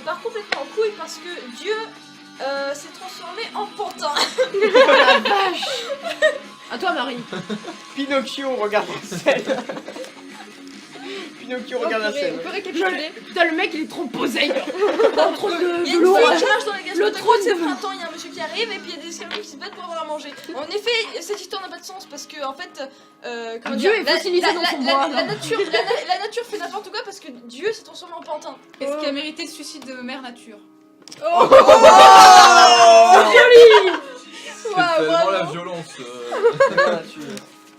part complètement en couille parce que Dieu s'est transformé en pantin. Oh la vache. À toi, Marie. Pinocchio regarde la scène. Pinocchio regarde la scène. On peut récapituler. Putain, le mec il est trop posé. Entre Il y a de une l'eau. fille qui marche dans la gare. Le trône c'est de- printemps, il y a un monsieur qui arrive et puis il y a des esclaves qui se battent pour avoir à manger. En effet, cette histoire n'a pas de sens parce que en fait, comment Dieu dire, est fossilisé dans son bois. la nature fait n'importe quoi parce que Dieu s'est transformé en pantin. Est-ce qu'il a mérité le suicide de Mère Nature? Oh, C'est tellement la violence.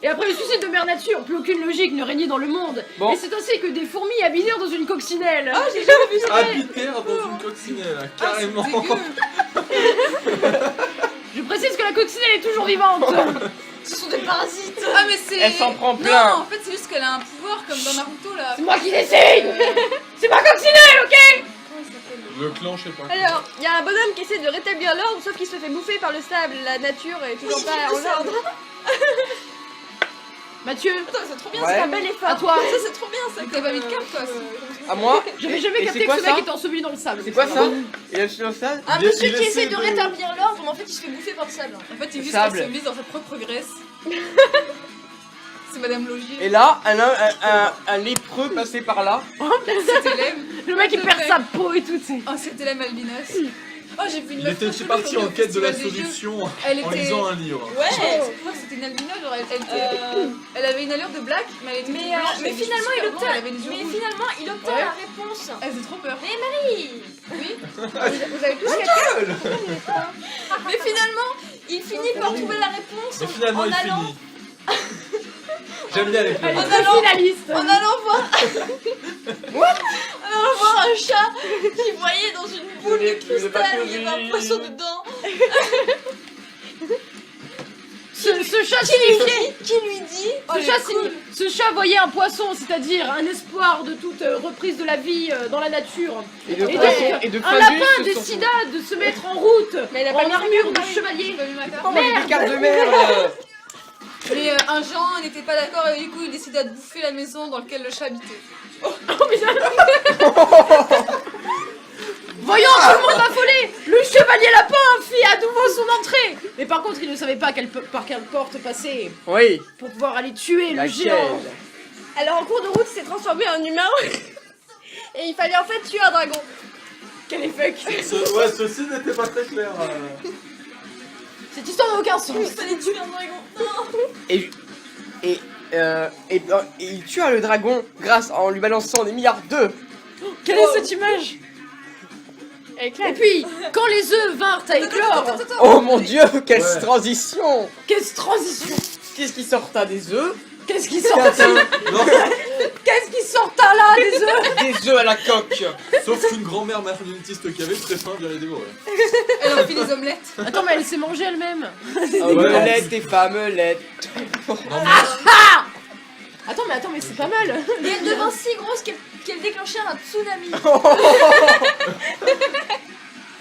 Et après le suicide de Mère Nature, plus aucune logique ne régnait dans le monde. Bon. Et c'est ainsi que des fourmis habitèrent dans une coccinelle. Ah, j'ai jamais vu ça. Habitère dans une coccinelle, carrément. Ah, c'est dégueu. Je précise que la coccinelle est toujours vivante. Ce sont des parasites. Ah mais c'est... Elle s'en prend Non, plein. en fait c'est juste qu'elle a un pouvoir comme dans Naruto là. C'est moi qui décide. C'est ma coccinelle, ok? Comment il s'appelle? Le clan, je sais pas. Alors, il y a un bonhomme qui essaie de rétablir l'ordre, sauf qu'il se fait bouffer par le sable. La nature est toujours Oui, pas j'ai en vu ça. ordre. Mathieu, Attends, c'est trop bien, Ouais. c'est un bel effort. à toi. Ça, c'est trop bien ça. T'as pas mis de carte, toi, À moi. J'avais Et- jamais et capté c'est que quoi ce mec ça était enseveli dans le sable. C'est quoi ça? Il a sur ça. Un Il- monsieur il qui essaie essaie de de- rétablir l'ordre, mais en fait il se fait bouffer par le sable. En fait, il vit Sable. se mise dans sa propre graisse. C'est Madame Logier. Et là, un lépreux passé par là. Cet élève. Le mec il perd sa peau et tout, tu sais. Oh, cet élève albinos. Oh, j'ai vu une Il meuf était trop chelou parti sur en le quête de la festival des jeux. solution Elle en était... lisant un livre. Ouais. Je crois que c'était une albino, genre elle avait une allure de black, mais elle était Mais, blanche, mais avec des finalement, cheveux il super obtient, blancs, elle avait des yeux mais rouges. finalement, il obtient Ouais. la réponse. Elle faisait trop peur. Mais Marie, Oui. vous avez tous quelqu'un. Mais finalement, il finit par trouver la réponse Mais finalement, en il allant, finit. J'aime bien les Elle films. est très finaliste. en allant voir, en allant voir un chat qui voyait dans une boule de cristal, il y avait un poisson dedans. Ce chat Qui lui dit Oh, Ce elle chat, est cool. ce chat voyait un poisson, c'est-à-dire un espoir de toute reprise de la vie dans la nature. Et de Et poisson donc, et de un Phallus lapin se sont- décida de se mettre en route Mais elle a en pas mis armure sa de carte, chevalier. J'ai pas vu ma carte. Oh, moi j'ai des cartes de merde. Mais un Jean n'était pas d'accord et du coup il décida de bouffer la maison dans laquelle le chat habitait. Voyant tout le monde affolé, le chevalier lapin fit à nouveau son entrée. Mais par contre, il ne savait pas par quelle porte passer Oui. pour pouvoir aller tuer le Laquelle? géant. Alors en cours de route il s'est transformé en humain et il fallait en fait tuer un dragon. Quel est fuck. Ouais, ceci n'était pas très clair. Cette histoire n'a aucun sens. Il fallait tuer un dragon. Non. Et il tua le dragon grâce en lui balançant des milliards d'œufs. Quelle est cette image? Et puis, quand les œufs vinrent à éclore, Oh mon dieu, quelle Ouais. transition! quelle transition! Qu'est-ce qui sorta des œufs? Qu'est-ce qui sort? Non, Qu'est-ce qui sort là des œufs? Des œufs à la coque! sauf qu'une grand-mère marionnettiste qui avait très faim vient les dévorer. Elle a fait des omelettes. Attends, mais elle s'est mangée elle-même. Omelette et femmelette. Non, mais Attends, mais c'est pas mal. Et elle devint si grosse qu'elle déclenchait un tsunami.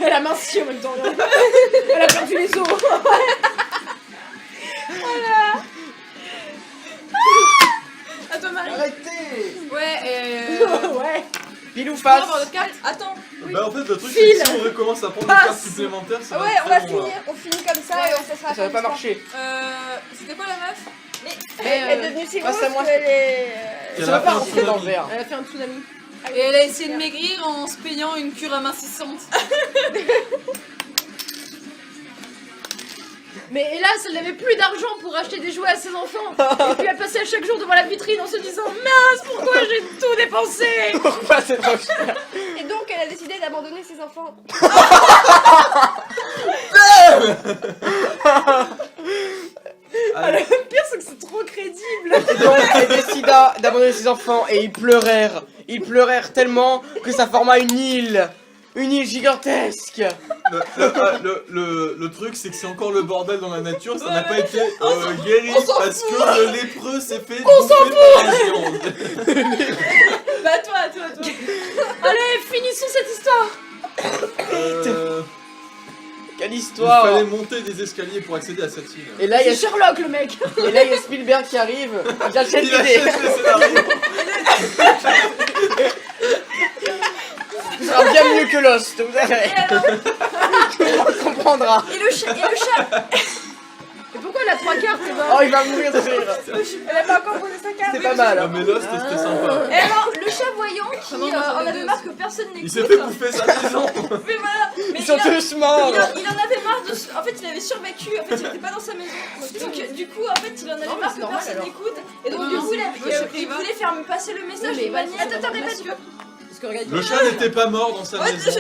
Elle a minci en même temps. Elle a perdu les os. À toi, Marie. Arrêtez! Ouais, Ouais. Pilou On va face! avoir notre carte. Attends. Bah en fait le truc File. c'est que si on recommence à prendre des cartes supplémentaires, ça va ouais, être on va très long, là. finir, on finit comme ça et ça sera Ça va pas marcher. C'était quoi la meuf? Mais Elle est devenue si passe grosse à moi. qu'elle est... Qu'elle Ça va a pas fait un rentrer dans le tsunami. verre. Elle a fait un tsunami. Et elle a essayé de maigrir en se payant une cure amincissante. Mais hélas, elle n'avait plus d'argent pour acheter des jouets à ses enfants. Et puis elle passait à chaque jour devant la vitrine en se disant mince, pourquoi j'ai tout dépensé? Pourquoi c'est trop cher? Et donc elle a décidé d'abandonner ses enfants. Allez. Le pire, c'est que c'est trop crédible. Et donc elle décida d'abandonner ses enfants et ils pleurèrent. Ils pleurèrent tellement que ça forma une île. Une île gigantesque. Le truc c'est que c'est encore le bordel dans la nature, ça n'a pas été guéri on s'en parce fout. que le lépreux s'est fait bouffer par la géante. Bah, toi. Allez, finissons cette histoire. Quelle Il histoire. fallait monter des escaliers pour accéder à cette île. Et là il y C'est a Sherlock, le mec. Et là, il y a Spielberg qui arrive, il achète Il l'idée. achète le scénario. Lost, vous allez. Et alors, Tout le monde comprendra. et le chat, Et pourquoi la 3 quarts c'est Oh, il va mourir de rire. elle a pas encore posé sa carte. C'est pas mal. Ah, Hein. mais Lost, c'était sympa. Et alors, le chat voyant qui Vraiment, moi, j'en ai en avait deux. marre que personne n'écoute. Il s'est fait bouffer sa maison. Mais voilà, mais Ils sont tous morts. il en avait marre de. En fait, il avait survécu. En fait, il était pas dans sa maison. Donc, du coup, en fait, il en avait Non, mais marre c'est que normal, personne alors. n'écoute. Et donc, Non, du non, coup, il va. voulait faire passer le message mais de va, manière. c'est Attends, une répète. information. Parce que regarde, Le chat n'était pas mort dans sa Ouais, maison.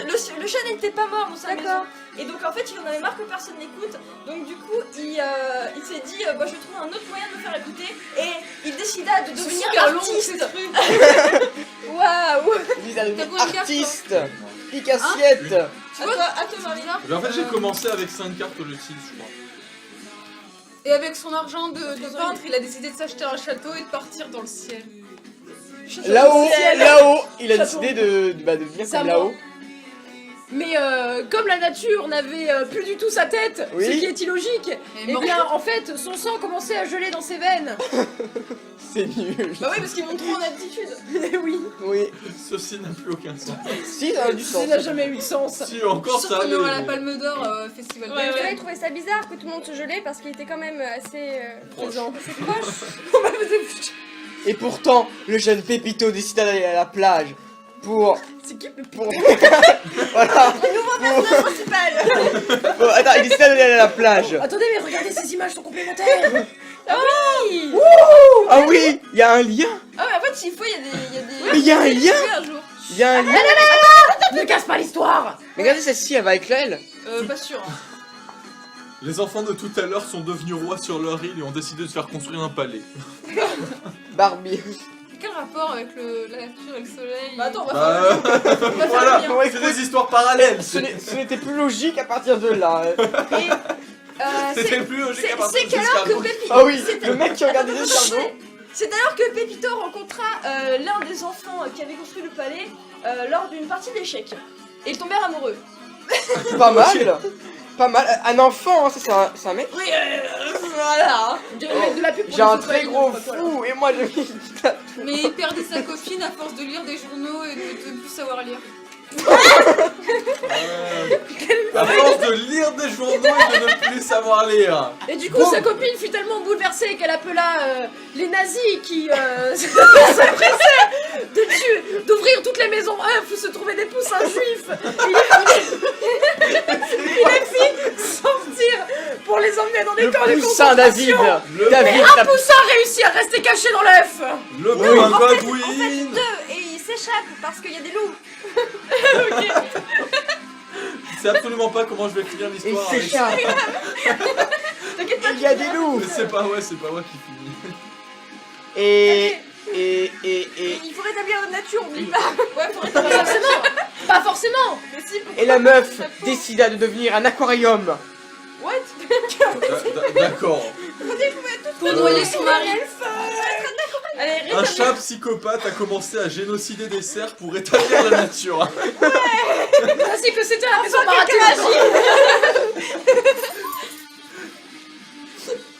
le chat n'était pas mort dans sa maison. Et donc en fait il en avait marre que personne n'écoute. Donc du coup il s'est dit bah, je vais trouver un autre moyen de me faire écouter. Et il décida de devenir super long, artiste. ces trucs. Waouh. Ils allaient T'as devenir combien de cartes, artistes. Pique assiette. Tu vois à toi Marina. Mais en fait, j'ai commencé avec 5 cartes au lieu de 6, je crois. Et avec son argent de peintre, il a décidé de s'acheter un château et de partir dans le ciel. Là-haut, il a Château. décidé de venir Ça comme là-haut. Mais comme la nature n'avait plus du tout sa tête, Oui. ce qui est illogique, eh mort. bien en fait son sang commençait à geler dans ses veines. C'est nul. Bah oui parce qu'ils vont trop en altitude. Oui, Oui. Ceci n'a plus aucun sens. Si, ça a du sens. ça n'a jamais eu de sens. Si, encore Sûr ça qu'on allait. aura la mais- Palme d'Or Festival Ouais, de ouais. J'avais trouvé ça bizarre que tout le monde se gelait parce qu'il était quand même assez Présent. proche. Et pourtant, le jeune Pépito décida d'aller à la plage pour... C'est qui le pour... voilà. Bon, attends, il décida d'aller à la plage. Attendez, mais regardez, ces images sont complémentaires. Ah oui. Ah oui, il y a un lien. Ah ouais en fait s'il faut il y a des. Mais il y a un lien. Un jour. Il y a un lien. Ne casse pas l'histoire. Mais regardez celle-ci, elle va avec elle. Pas sûr. Les enfants de tout à l'heure sont devenus rois sur leur île et ont décidé de faire construire un palais. Barbie. Quel rapport avec la nature et le soleil Bah attends on va Bah, faire le voilà, lien. Ouais, c'est des histoires parallèles. Ce n'était plus logique à partir de là. C'était plus logique à partir C'est de qu'alors que l'escargot. Pépito. Ah oui, le mec qui regarde les escargots. C'est alors que Pépito rencontra l'un des enfants qui avait construit le palais lors d'une partie d'échecs. Et ils tombèrent amoureux. Pas mal. Pas mal. Un enfant, hein, ça c'est un mec. Oui, voilà. De la pub pour J'ai les un autres, très ils gros font pas, toi, là. fou et moi je vis. Mais il perdait sa copine à force de lire des journaux et de ne plus savoir lire. À force de lire des journaux et de ne plus savoir lire. Et du coup, Bon. sa copine fut tellement bouleversée qu'elle appela les nazis qui s'empressaient d'ouvrir toutes les maisons œufs où se trouvaient des poussins juifs. Il les fit sortir pour les emmener dans des Le camps de poussin David. concentration. Le, David, Un poussin réussit à rester caché dans l'œuf. le Oui. pingouin. Et il s'échappe parce qu'il y a des loups. Je sais absolument pas comment je vais finir il l'histoire. avec- s'échappe. Il y a des loups. Mais c'est pas moi qui finis. Et Il faut rétablir la nature, oublie pas. Ouais, faut Pas rétablir la forcément. nature. Pas forcément. Mais si, et la meuf décida de devenir un aquarium. what? D'accord. Pour noyer son mari. Allez, Un rétablir. chat psychopathe a commencé à génocider des cerfs pour rétablir la nature. Ainsi que c'était à la maison Marathi.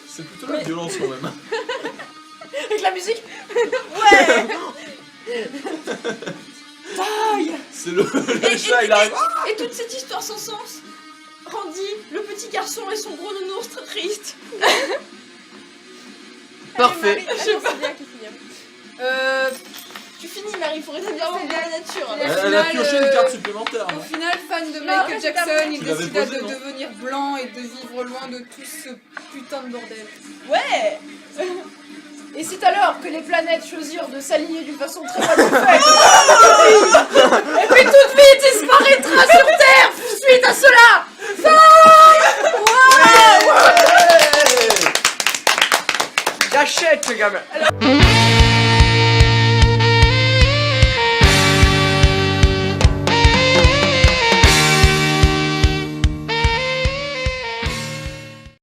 C'est plutôt la violence quand même. Avec la musique. C'est le chat, il arrive. Et toute cette histoire sans sens rendit le petit garçon et son gros nounours très tristes. Parfait. Ah non, c'est bien qui finit. Tu finis Marie, il faut rétablir la nature. Elle a pioché une carte supplémentaire. Au final, fan de Non, Michael c'est Jackson, pas il Tu l'avais décida posé, de non devenir blanc et de vivre loin de tout ce putain de bordel. Ouais. Et c'est alors que les planètes choisirent de s'aligner d'une façon très manifeste. Et puis toute vie disparaîtra sur Terre suite à cela. J'achète ce gamin.